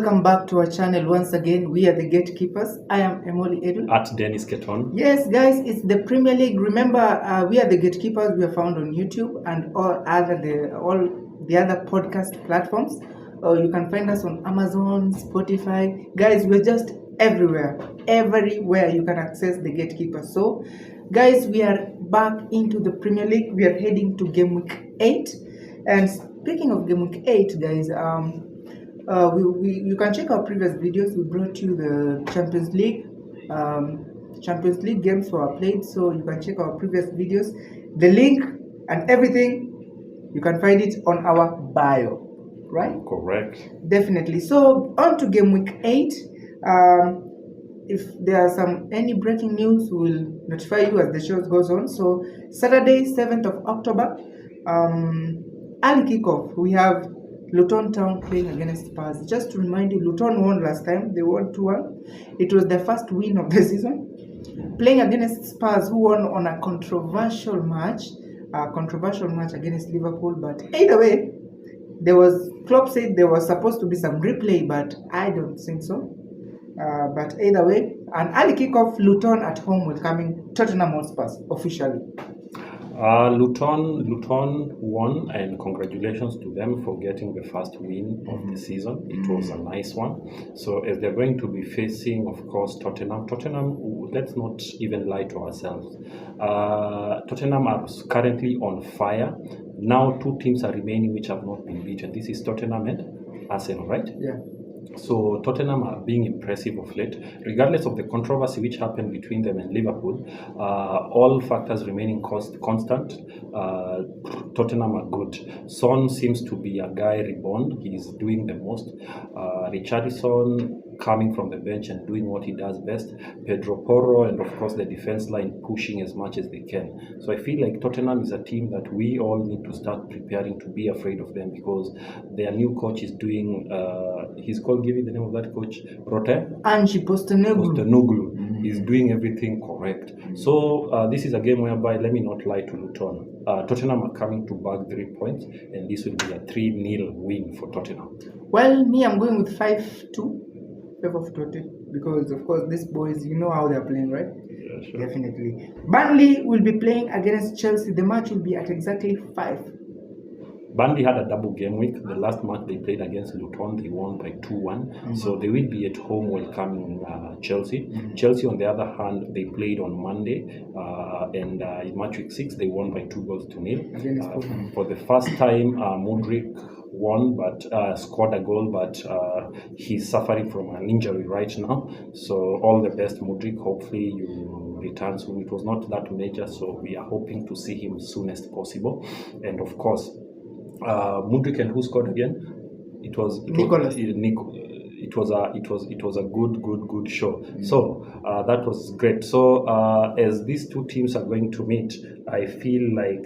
welcome back to our channel once again. We are the gatekeepers. I am Emoli Edu. At Dennis Keton. Yes, guys, it's the Premier League. Remember, we are the gatekeepers. We are found on YouTube and all the other podcast platforms. You can find us on Amazon, Spotify. Guys, we're just everywhere. Everywhere you can access the gatekeeper. So, guys, we are back into the Premier League. We are heading to game week 8. And speaking of game week 8, guys, you can check our previous videos. We brought you the Champions League games for our played, so you can check our previous videos. The link and everything, you can find it on our bio, right? Correct. Definitely. So on to game week 8. If there are any breaking news, we'll notify you as the show goes on. So Saturday, 7th of October, early kickoff, we have Luton Town playing against SPURS. Just to remind you, Luton won last time. They won 2-1. It was their first win of the season. Playing against SPURS, who won on a controversial match against Liverpool. But either way, Klopp said there was supposed to be some replay, but I don't think so. But either way, an early kickoff, Luton at home welcoming Tottenham Hotspur officially. Luton won, and congratulations to them for getting the first win of the season. It was a nice one. So as they're going to be facing, of course, Tottenham, let's not even lie to ourselves. Tottenham are currently on fire. Now 2 teams are remaining which have not been beaten. This is Tottenham and Arsenal, right? Yeah. So Tottenham are being impressive of late, regardless of the controversy which happened between them and Liverpool. All factors remaining constant, Tottenham are good. Son seems to be a guy reborn. He's doing the most. Richarlison coming from the bench and doing what he does best. Pedro Porro, and of course the defense line pushing as much as they can. So I feel like Tottenham is a team that we all need to start preparing to be afraid of them, because their new coach is doing, he's called, give me the name of that coach, Ange Postecoglou. He's doing everything correct. So this is a game whereby, let me not lie to Luton, Tottenham are coming to bag 3 points, and this will be a 3-0 win for Tottenham. Well, me, I'm going with 5-2. Favor of Tottenham, because of course these boys, you know how they're playing, right? Yeah, sure. Definitely. Burnley will be playing against Chelsea. The match will be at exactly 5. Burnley had a double game week. The last match they played against Luton, they won by 2-1. So they will be at home welcoming Chelsea. Chelsea, on the other hand, they played on Monday, and in match week 6, they won by 2-0. For the first time, Mudryk won, but scored a goal, but he's suffering from an injury right now. So all the best, Mudryk. Hopefully you return soon. It was not that major, so we are hoping to see him soonest possible. And of course, Mudryk, and who scored again? It was Nicholas. It was a good show. So that was great. So as these 2 teams are going to meet, I feel like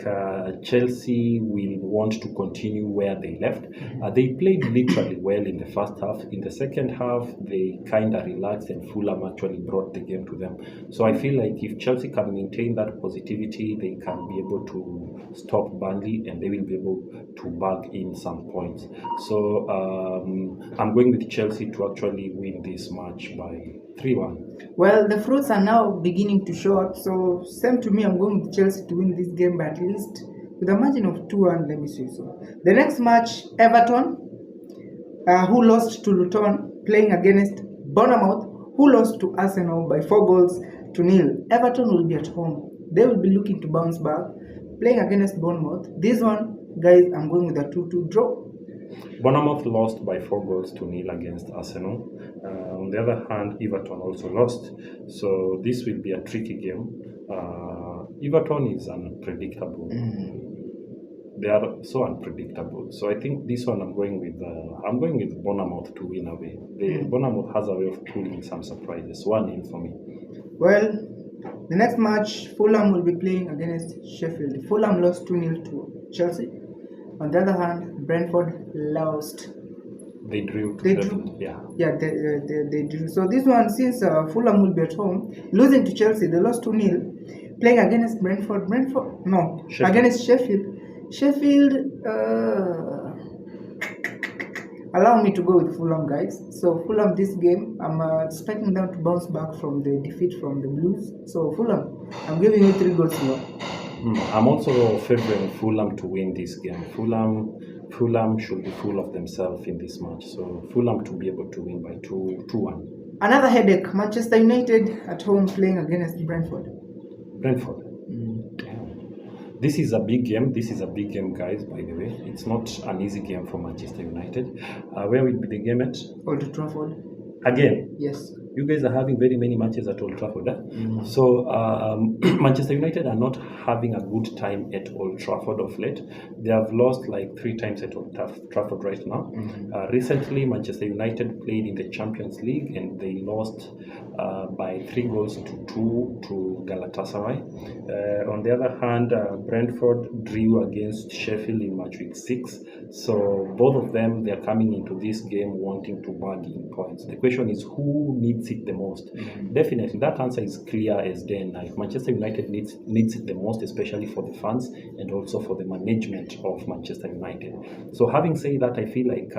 Chelsea will want to continue where they left. They played literally well in the first half. In the second half, they kind of relaxed, and Fulham actually brought the game to them. So I feel like if Chelsea can maintain that positivity, they can be able to stop Burnley, and they will be able to bag in some points. So I'm going with Chelsea to actually win this match by 3-1. Well, the fruits are now beginning to show up. So same to me, I'm going with Chelsea to win this game by at least with a margin of 2-1. Let me see. So the next match, Everton, who lost to Luton, playing against Bournemouth, who lost to Arsenal by 4-0. Everton will be at home. They will be looking to bounce back, playing against Bournemouth. This one, guys, I'm going with a 2-2 draw. Bournemouth lost by 4-0 against Arsenal. On the other hand, Everton also lost. So this will be a tricky game. Everton is unpredictable. They are so unpredictable. So I think this one I'm going with Bournemouth to win away. Bournemouth has a way of pulling some surprises. 1-0 for me. Well, the next match, Fulham will be playing against Sheffield. Fulham lost 2-0 to Chelsea. On the other hand, Brentford lost. They drew. Yeah, they drew. So this one, since Fulham will be at home, losing to Chelsea, they lost 2-0. Playing against against Sheffield. Sheffield, allow me to go with Fulham, guys. So Fulham, this game, I'm expecting them to bounce back from the defeat from the Blues. So Fulham, I'm giving you 3 goals more. I'm also favoring Fulham to win this game. Fulham should be full of themselves in this match. So Fulham to be able to win by 2-1. Another headache, Manchester United at home playing against Brentford. Brentford. This is a big game. This is a big game, guys, by the way. It's not an easy game for Manchester United. Where will be the game at? Old Trafford. Again? Yes. You guys are having very many matches at Old Trafford. So Manchester United are not having a good time at Old Trafford of late. They have lost like 3 times at Old Trafford right now. Recently, Manchester United played in the Champions League and they lost by 3 goals to 2 to Galatasaray. On the other hand, Brentford drew against Sheffield in match week 6. So both of them, they are coming into this game wanting to bag in points. The question is who needs it the most? Definitely, that answer is clear as day and night. Manchester United needs it the most, especially for the fans and also for the management of Manchester United. So having said that, I feel like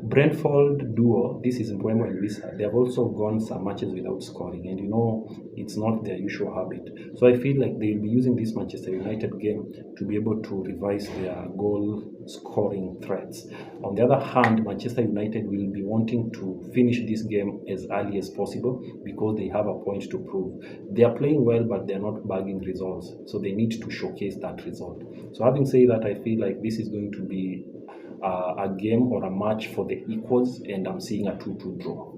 Brentford duo, this is Mbeumo and Wissa, they have also gone some matches without scoring, and you know it's not their usual habit. So I feel like they'll be using this Manchester United game to be able to revise their goal scoring threats. On the other hand, Manchester United will be wanting to finish this game as early as possible because they have a point to prove. They are playing well, but they are not bagging results, so they need to showcase that result. So having said that, I feel like this is going to be a game or a match for the equals, and I'm seeing a 2-2 draw.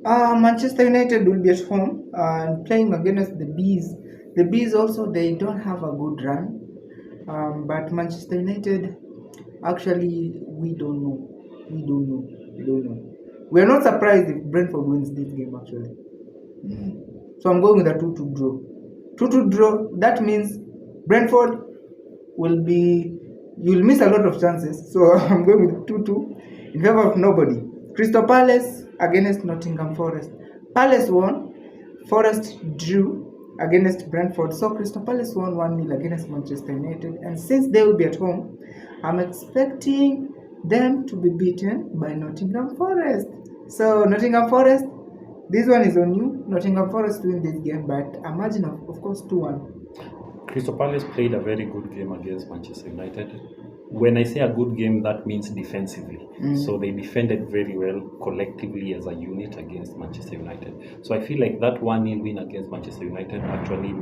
Manchester United will be at home and playing against the Bees. The Bees also, they don't have a good run, but Manchester United, actually, we don't know. We're not surprised if Brentford wins this game, actually. So I'm going with a 2-2 draw. 2-2 draw, that means Brentford you'll miss a lot of chances. So I'm going with 2-2 in favor of nobody. Crystal Palace against Nottingham Forest. Palace won, Forest drew against Brentford. So Crystal Palace won 1-0 against Manchester United. And since they will be at home, I'm expecting them to be beaten by Nottingham Forest. So Nottingham Forest, this one is on you. Nottingham Forest win this game, but a margin of course 2-1. Crystal Palace played a very good game against Manchester United. When I say a good game, that means defensively. So they defended very well collectively as a unit against Manchester United. So I feel like that 1-0 win against Manchester United actually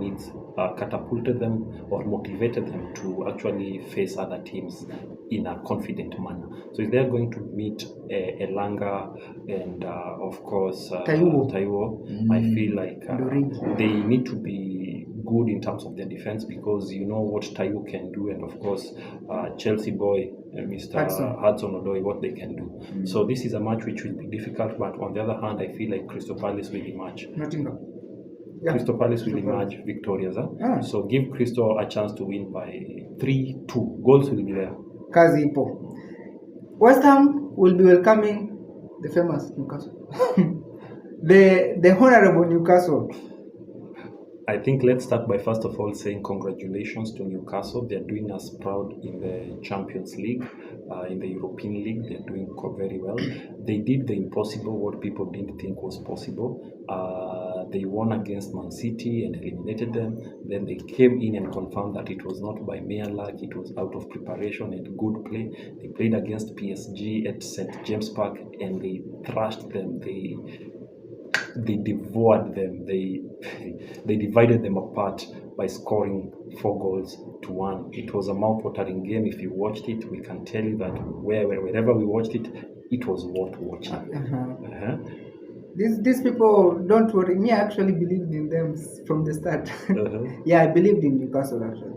catapulted them or motivated them to actually face other teams in a confident manner. So if they're going to meet Elanga and of course Taiwo, I feel like they need to be good in terms of their defense, because you know what Taiwo can do, and of course Chelsea boy Mr. Hudson-Odoi, what they can do. So this is a match which will be difficult, but on the other hand, I feel like Crystal Palace will emerge. Crystal Palace will emerge victorious. So give Crystal a chance to win by 3-2. Goals will be there. Kazi ipo. West Ham will be welcoming the famous Newcastle. the honorable Newcastle. I think let's start by first of all saying congratulations to Newcastle. They're doing us proud in the Champions League, in the European League. They're doing very well. They did the impossible, what people didn't think was possible. They won against Man City and eliminated them. Then they came in and confirmed that it was not by mere luck, it was out of preparation and good play. They played against PSG at St. James Park and they thrashed them. They devoured them. They divided them apart by scoring 4 goals to 1. It was a mouth-watering game. If you watched it, we can tell you that wherever we watched it, it was worth watching. These people, don't worry. Me, I actually believed in them from the start. Yeah, I believed in Newcastle actually.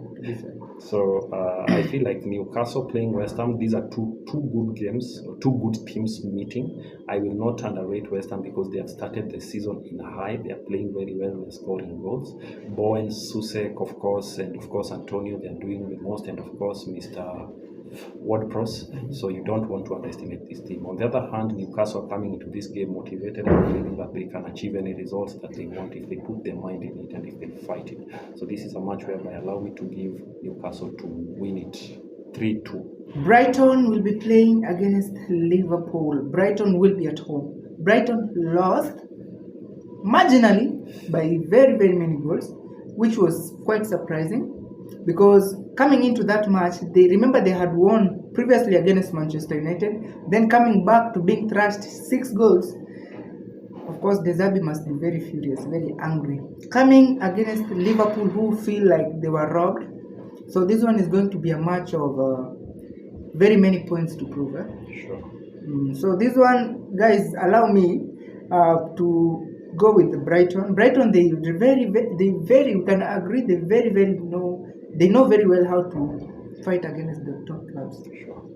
So I feel like Newcastle playing West Ham, these are two good games, two good teams meeting. I will not underrate West Ham because they have started the season in a high. They are playing very well, they're scoring goals. Bowen, Susek, of course, and of course Antonio, they are doing the most, and of course Mr. WordPress. So you don't want to underestimate this team. On the other hand, Newcastle are coming into this game motivated and believing that they can achieve any results that they want if they put their mind in it and if they fight it. So this is a match whereby allow me to give Newcastle to win it. 3-2. Brighton will be playing against Liverpool. Brighton will be at home. Brighton lost marginally by very, very many goals, which was quite surprising because coming into that match, they had won previously against Manchester United, then coming back to being thrashed 6 goals. Of course, De Zerbi must be very furious, very angry. Coming against Liverpool, who feel like they were robbed. So this one is going to be a match of very many points to prove. Sure. So this one, guys, allow me to go with the Brighton. Brighton, we can agree, they know very well how to fight against the top clubs,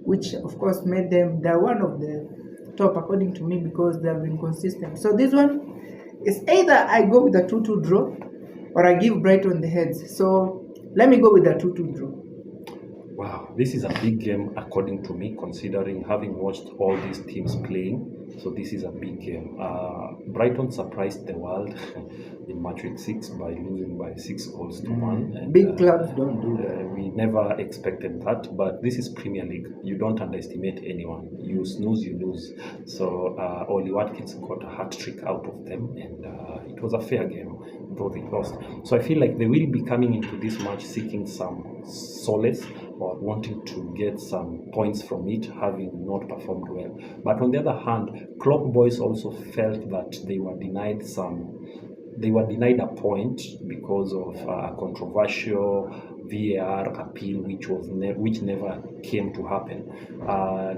which of course made them, they're one of the top according to me because they have been consistent. So this one is either I go with a 2-2 draw or I give Brighton the heads. So let me go with a 2-2 draw. Wow, this is a big game according to me, considering having watched all these teams playing. So this is a big game. Brighton surprised the world in match week 6 by losing by 6 goals to 1. And, big clubs don't do that. We never expected that, but this is Premier League. You don't underestimate anyone. You snooze, you lose. So Oli Watkins got a hat-trick out of them, and it was a fair game, though they lost. So I feel like they will be coming into this match seeking some solace or wanting to get some points from it, having not performed well. But on the other hand, Klopp boys also felt that they were denied a point because of a controversial VAR appeal, which never came to happen.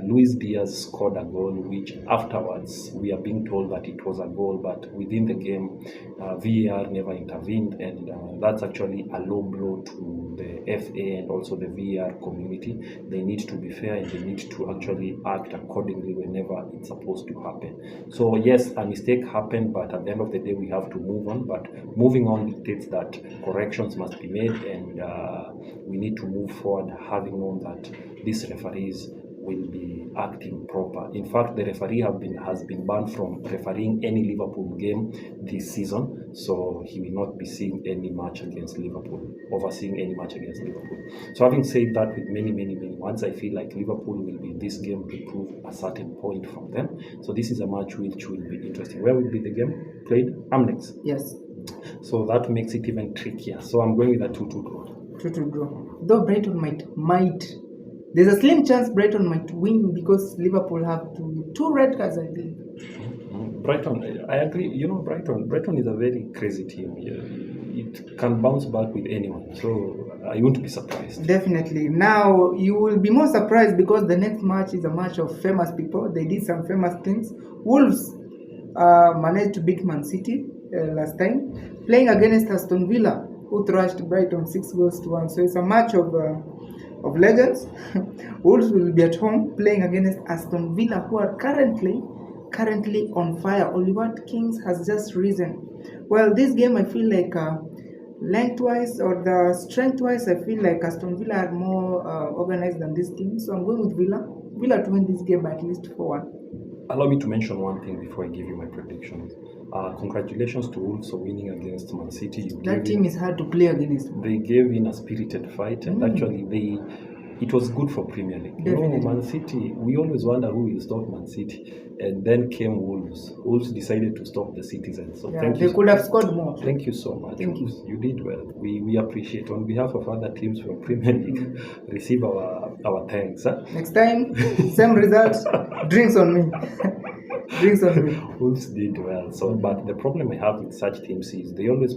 Luis Diaz scored a goal, which afterwards we are being told that it was a goal, but within the game, VAR never intervened, and that's actually a low blow to the FA and also the VAR community. They need to be fair and they need to actually act accordingly whenever it's supposed to happen. So yes, a mistake happened, but at the end of the day, we have to move on. But moving on dictates that corrections must be made, and we need to move forward, having known that these referees will be acting proper. In fact, the referee has been banned from refereeing any Liverpool game this season, so he will not be seeing any match against Liverpool, overseeing any match against Liverpool. So having said that, with many words, I feel like Liverpool will be in this game to prove a certain point from them. So this is a match which will be interesting. Where will be the game played? Amnex. Yes. So that makes it even trickier. So I'm going with a 2-2 draw. 2-2 draw. Though Brighton might. There's a slim chance Brighton might win because Liverpool have 2 red cards, I think. Brighton, I agree. You know, Brighton is a very crazy team. It can bounce back with anyone. So I won't be surprised. Definitely. Now, you will be more surprised because the next match is a match of famous people. They did some famous things. Wolves managed to beat Man City last time, playing against Aston Villa, who thrashed Brighton 6 goals to 1. So it's a match of legends. Wolves will be at home playing against Aston Villa, who are currently on fire. Oli Watkins has just risen. Well, this game I feel like lengthwise or the strength-wise, I feel like Aston Villa are more organized than this team. So I'm going with Villa to win this game by at least 4-1. Allow me to mention one thing before I give you my predictions. Congratulations to Wolves for winning against Man City. That team is hard to play against. They gave in a spirited fight, and actually it was good for Premier League. You know, Man City, we always wonder who will stop Man City, and then came Wolves. Wolves decided to stop the Citizens. So they could have scored more. Thank you so much. Thank you. You did well. We appreciate. On behalf of other teams from Premier League, receive our thanks. Huh? Next time, same results. Drinks on me. Drinks on me. Wolves did well. So, but the problem I have with such teams is they always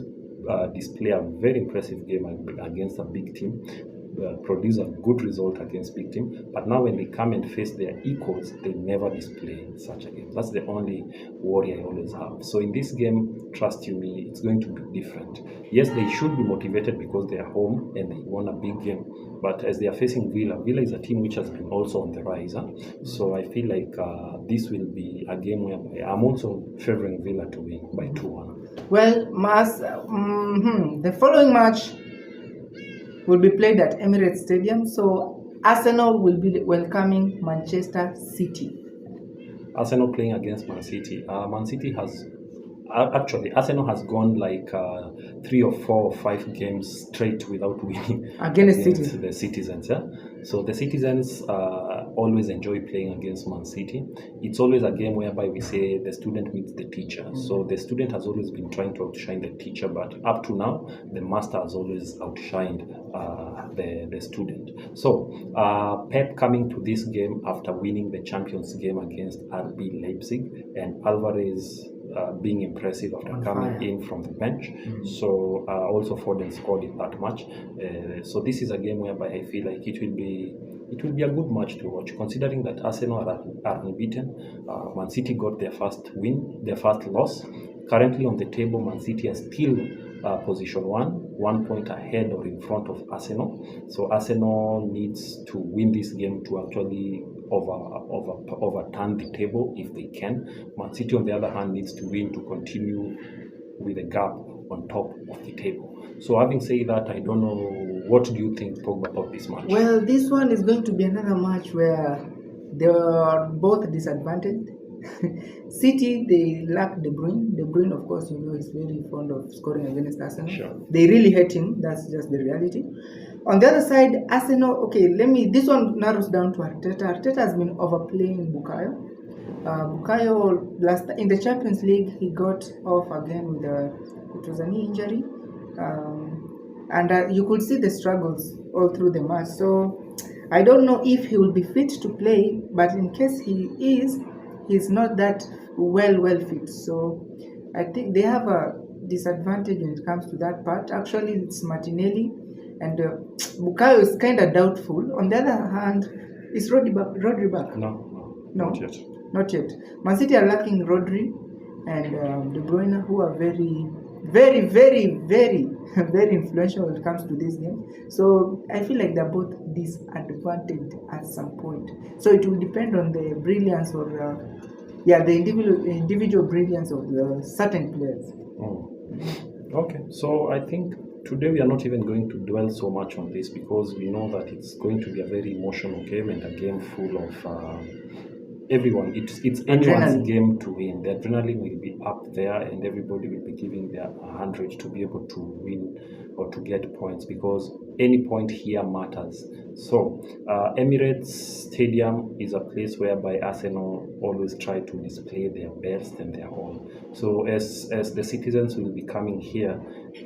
display a very impressive game against a big team. Produce a good result against big team, but now when they come and face their equals, they never display such a game. That's the only worry I always have. So in this game, trust you me, it's going to be different. Yes, they should be motivated because they are home and they won a big game, but as they are facing Villa is a team which has been also on the rise. So I feel like this will be a game where I'm also favoring Villa to win by 2-1. Well, the following match will be played at Emirates Stadium. So Arsenal will be welcoming Manchester City. Arsenal playing against Man City. Man City has Actually, Arsenal has gone like 3 or 4 or 5 games straight without winning Against City. the Citizens. Yeah? So the Citizens always enjoy playing against Man City. It's always a game whereby we say the student meets the teacher. So the student has always been trying to outshine the teacher, but up to now, the master has always outshined the student. So Pep coming to this game after winning the Champions game against RB Leipzig, and Alvarez being impressive after coming in from the bench. So also Foden scored in that match. So this is a game whereby I feel like it will be a good match to watch, considering that Arsenal are unbeaten. Man City got their first win, their first loss. Currently on the table, Man City are still position 1 point ahead or in front of Arsenal. So Arsenal needs to win this game to actually overturn the table if they can. Man City, on the other hand, needs to win to continue with a gap on top of the table. So having said that, I don't know, what do you think, Pogba, about this match? Well, this one is going to be another match where they are both disadvantaged. City, they lack De Bruyne. De Bruyne, of course, is very fond of scoring against Arsenal. Sure. They really hate him. That's just the reality. On the other side, Arsenal, this one narrows down to Arteta. Arteta has been overplaying Bukayo. Bukayo, in the Champions League, he got off again with it was a knee injury. And you could see the struggles all through the match. So I don't know if he will be fit to play, but in case he is, he's not that well fit. So I think they have a disadvantage when it comes to that part. Actually, it's Martinelli, and Bukayo is kind of doubtful. On the other hand, is Rodri back? No, not yet. Man City are lacking Rodri and De Bruyne, who are very, very, very, very, very influential when it comes to this game. So I feel like they're both disadvantaged at some point. So it will depend on the brilliance or the individual brilliance of the certain players. Okay, so I think today we are not even going to dwell so much on this, because we know that it's going to be a very emotional game and a game full of everyone. It's anyone's game to win. The adrenaline will be up there, and everybody will be giving their 100 to be able to win or to get points, because any point here matters. So Emirates Stadium is a place whereby Arsenal always try to display their best and their all. So as the citizens will be coming here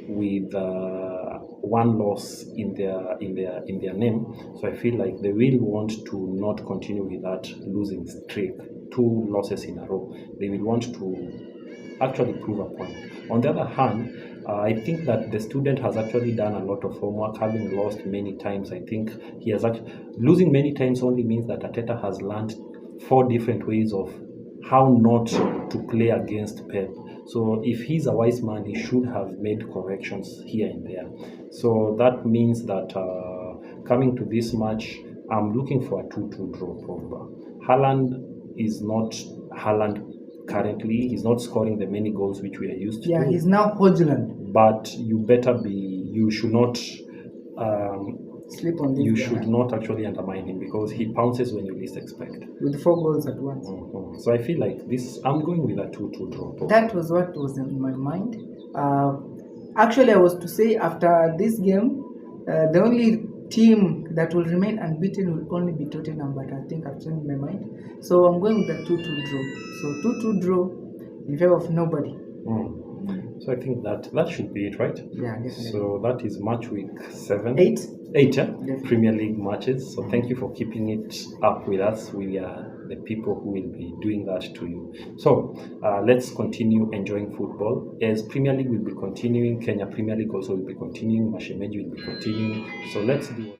with one loss in their name, so I feel like they will want to not continue with that losing streak, 2 losses in a row. They will want to actually prove a point. On the other hand, I think that the student has actually done a lot of homework, having lost many times. I think he has losing many times only means that Arteta has learned 4 different ways of how not to play against Pep. So if he's a wise man, he should have made corrections here and there. So that means that coming to this match, I'm looking for a 2-2 draw. Pogba. Haaland is not Haaland currently. He's not scoring the many goals which we are used to. Yeah, he's now Hodgland. But you should not sleep on this. You should not actually undermine him, because he pounces when you least expect. With 4 goals at once. So I feel like this, I'm going with a 2-2 draw. That was what was in my mind. Actually, I was to say after this game, the only team that will remain unbeaten will only be Tottenham, but I think I've changed my mind. So I'm going with a 2-2 draw. So 2-2 draw in favor of nobody. So I think that should be it, right? Yeah, definitely. So that is match week 7. 8, Premier League matches. So thank you for keeping it up with us. We are the people who will be doing that to you. So let's continue enjoying football. As Premier League will be continuing, Kenya Premier League also will be continuing, Mashemeji will be continuing. So let's do